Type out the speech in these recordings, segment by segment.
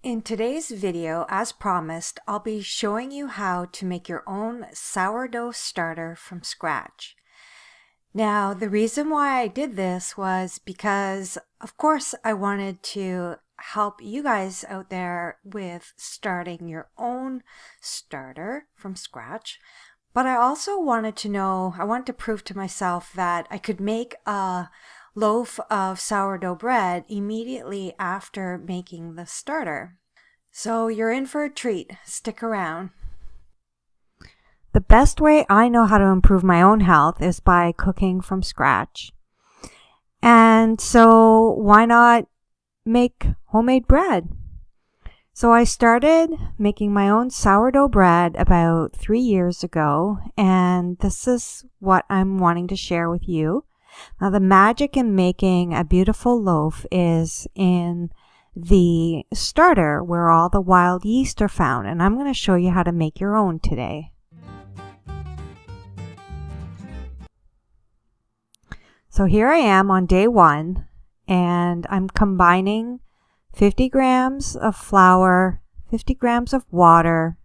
In today's video, as promised, I'll be showing you how to make your own sourdough starter from scratch. Now, the reason why I did this was because, of course, I wanted to help you guys out there with starting your own starter from scratch. But I also wanted to prove to myself that I could make a loaf of sourdough bread immediately after making the starter. So you're in for a treat. Stick around. The best way I know how to improve my own health is by cooking from scratch. And so why not make homemade bread? So I started making my own sourdough bread about 3 years ago, and this is what I'm wanting to share with you. Now, the magic in making a beautiful loaf is in the starter where all the wild yeast are found, and I'm going to show you how to make your own today. So here I am on day 1, and I'm combining 50 grams of flour, 50 grams of water,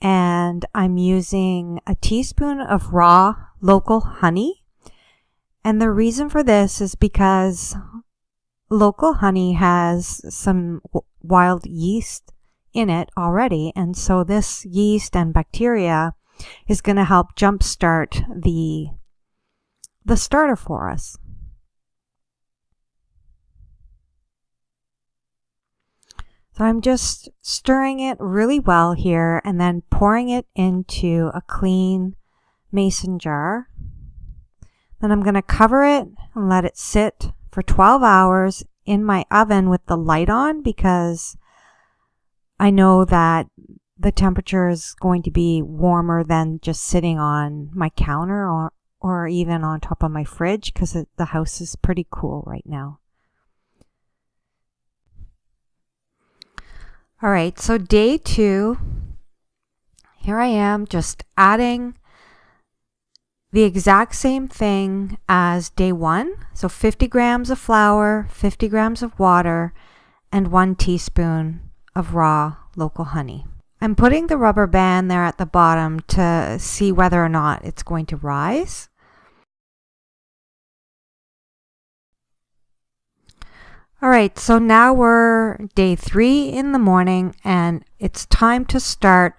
and I'm using a teaspoon of raw local honey. And the reason for this is because local honey has some wild yeast in it already, and so this yeast and bacteria is going to help jumpstart the starter for us. So I'm just stirring it really well here and then pouring it into a clean mason jar. Then I'm going to cover it and let it sit for 12 hours in my oven with the light on, because I know that the temperature is going to be warmer than just sitting on my counter or even on top of my fridge, because the house is pretty cool right now. All right, so day 2, here I am just adding the exact same thing as day 1. So 50 grams of flour, 50 grams of water, and 1 teaspoon of raw local honey. I'm putting the rubber band there at the bottom to see whether or not it's going to rise. All right, so now we're day 3 in the morning, and it's time to start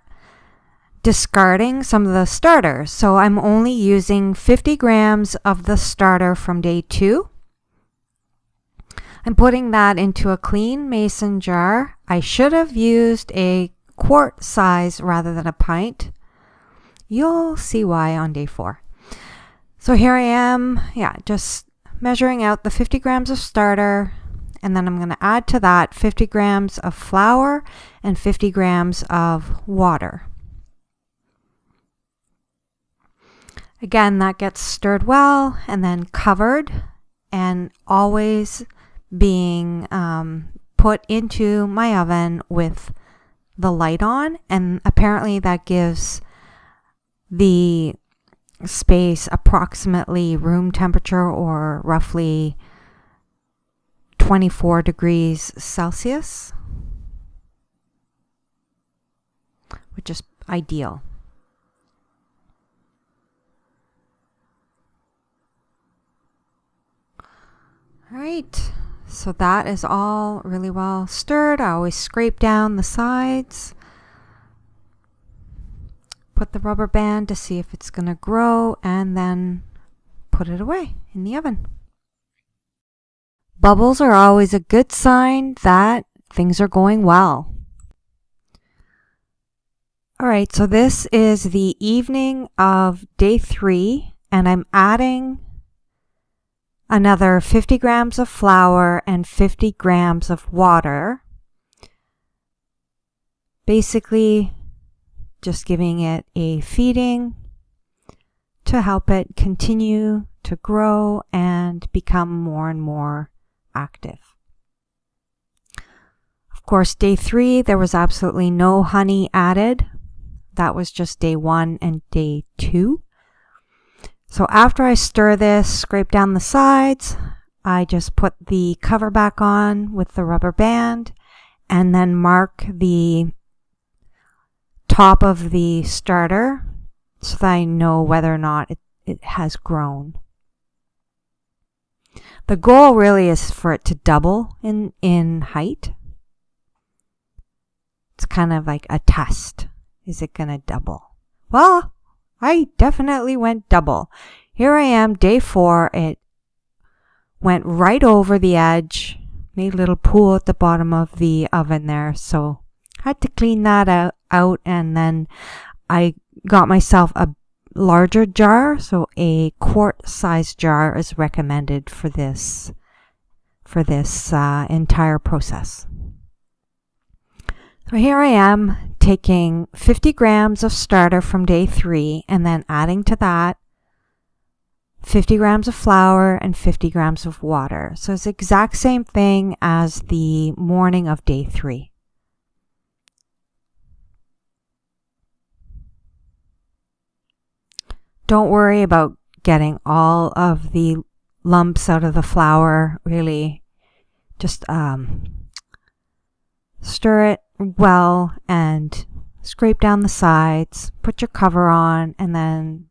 discarding some of the starters. So I'm only using 50 grams of the starter from day 2. I'm putting that into a clean mason jar. I should have used a quart size rather than a pint. You'll see why on day 4. So here I am, just measuring out the 50 grams of starter, and then I'm going to add to that 50 grams of flour and 50 grams of water. Again, that gets stirred well and then covered, and always being put into my oven with the light on. And apparently that gives the space approximately room temperature, or roughly 24 degrees Celsius, which is ideal. All right, so that is all really well stirred. I always scrape down the sides, put the rubber band to see if it's going to grow, and then put it away in the oven. Bubbles are always a good sign that things are going well. All right, so this is the evening of day 3, and I'm adding another 50 grams of flour and 50 grams of water. Basically, just giving it a feeding to help it continue to grow and become more and more active. Of course, day 3, there was absolutely no honey added. That was just day 1 and day 2. So after I stir this, scrape down the sides, I just put the cover back on with the rubber band, and then mark the top of the starter so that I know whether or not it has grown. The goal really is for it to double in height. It's kind of like a test. Is it going to double? Well, I definitely went double. Here I am, day 4. It went right over the edge, made a little pool at the bottom of the oven there. So I had to clean that out, and then I got myself a larger jar. So a quart size jar is recommended for this entire process. So here I am taking 50 grams of starter from day 3 and then adding to that 50 grams of flour and 50 grams of water. So it's the exact same thing as the morning of day 3. Don't worry about getting all of the lumps out of the flour. Really, just stir it well and scrape down the sides. Put your cover on and then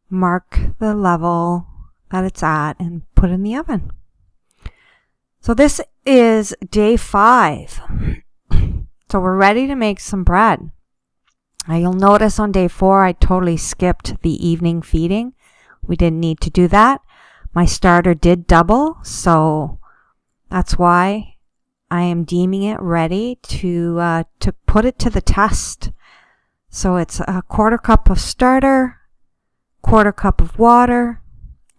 mark the level that it's at and put it in the oven. So this is day 5. So we're ready to make some bread. Now you'll notice on day 4 I totally skipped the evening feeding. We didn't need to do that. My starter did double, so that's why I am deeming it ready to put it to the test. So it's a 1/4 cup of starter, 1/4 cup of water,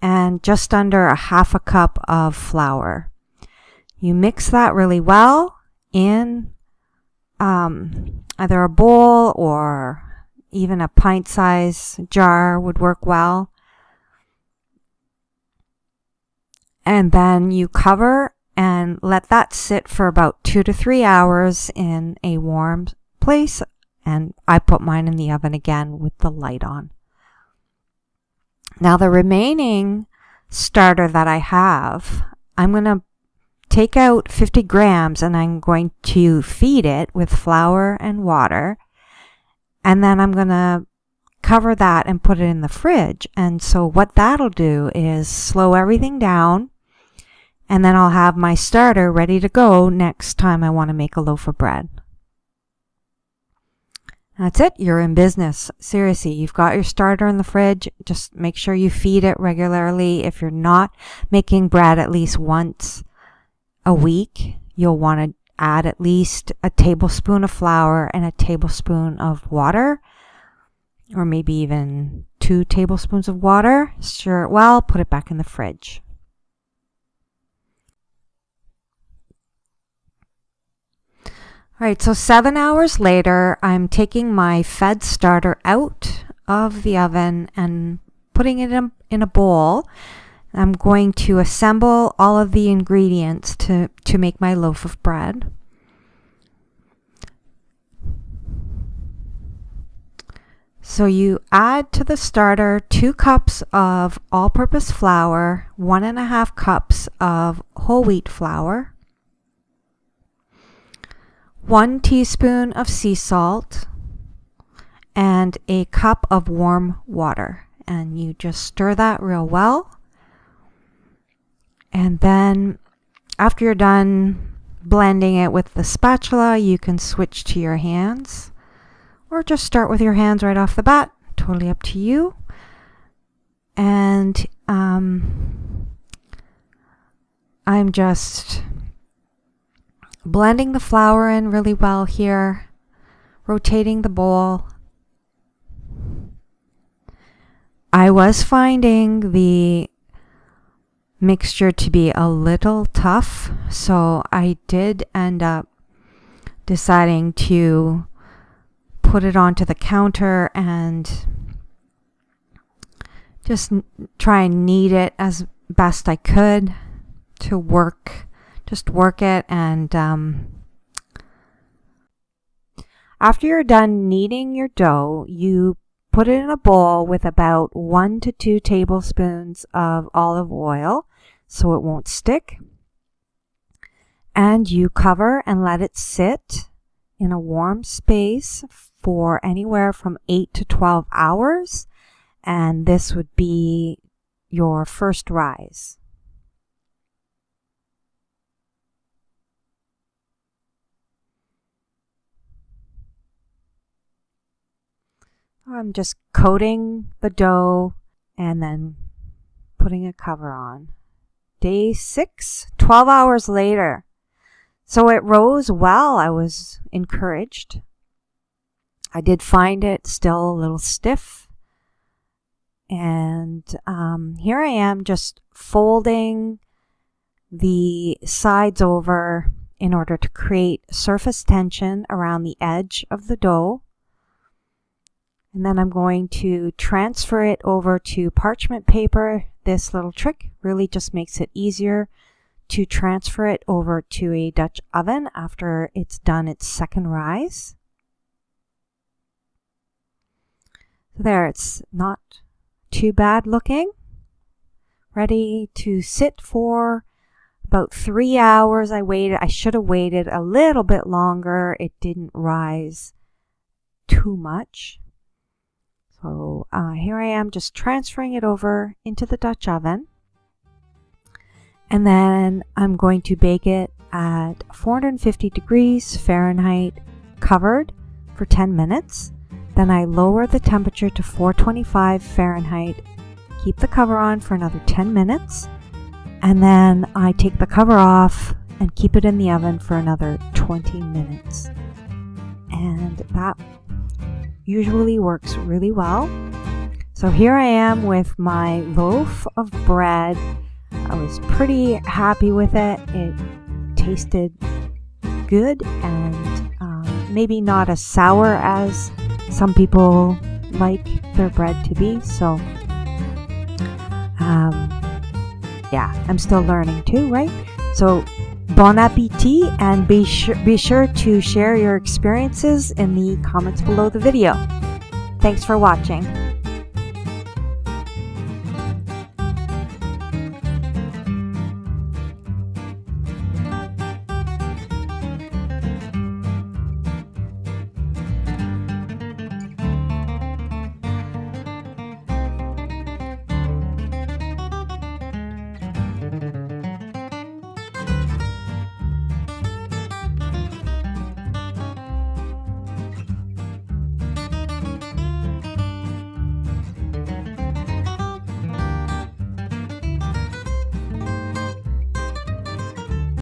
and just under a 1/2 cup of flour. You mix that really well in either a bowl or even a pint-size jar would work well. And then you cover and let that sit for about 2 to 3 hours in a warm place. And I put mine in the oven again with the light on. Now the remaining starter that I have, I'm going to take out 50 grams and I'm going to feed it with flour and water. And then I'm going to cover that and put it in the fridge. And so what that'll do is slow everything down. And then I'll have my starter ready to go next time I want to make a loaf of bread. That's it. You're in business. Seriously, you've got your starter in the fridge. Just make sure you feed it regularly. If you're not making bread at least once a week, you'll want to add at least a tablespoon of flour and a tablespoon of water, or maybe even 2 tablespoons of water. Stir it well, put it back in the fridge. All right, so 7 hours later, I'm taking my fed starter out of the oven and putting it in a bowl. I'm going to assemble all of the ingredients to make my loaf of bread. So you add to the starter 2 cups of all-purpose flour, 1.5 cups of whole wheat flour, 1 teaspoon of sea salt, and a cup of warm water. And you just stir that real well. And then after you're done blending it with the spatula, you can switch to your hands or just start with your hands right off the bat. Totally up to you. And I'm just blending the flour in really well here, rotating the bowl. I was finding the mixture to be a little tough, so I did end up deciding to put it onto the counter and just try and knead it as best I could to work it. And after you're done kneading your dough, you put it in a bowl with about 1 to 2 tablespoons of olive oil so it won't stick. And you cover and let it sit in a warm space for anywhere from 8 to 12 hours. And this would be your first rise. I'm just coating the dough and then putting a cover on. Day 6, 12 hours later. So it rose well. I was encouraged. I did find it still a little stiff. And here I am just folding the sides over in order to create surface tension around the edge of the dough. And then I'm going to transfer it over to parchment paper. This little trick really just makes it easier to transfer it over to a Dutch oven after it's done its second rise. So there, it's not too bad looking. Ready to sit for about 3 hours. I should have waited a little bit longer. It didn't rise too much. So here I am just transferring it over into the Dutch oven. And then I'm going to bake it at 450 degrees Fahrenheit covered for 10 minutes. Then I lower the temperature to 425 Fahrenheit, keep the cover on for another 10 minutes. And then I take the cover off and keep it in the oven for another 20 minutes. And that usually works really well. So here I am with my loaf of bread. I was pretty happy with it. It tasted good and maybe not as sour as some people like their bread to be. So yeah, I'm still learning too, right? So bon appetit, and be sure to share your experiences in the comments below the video. Thanks for watching.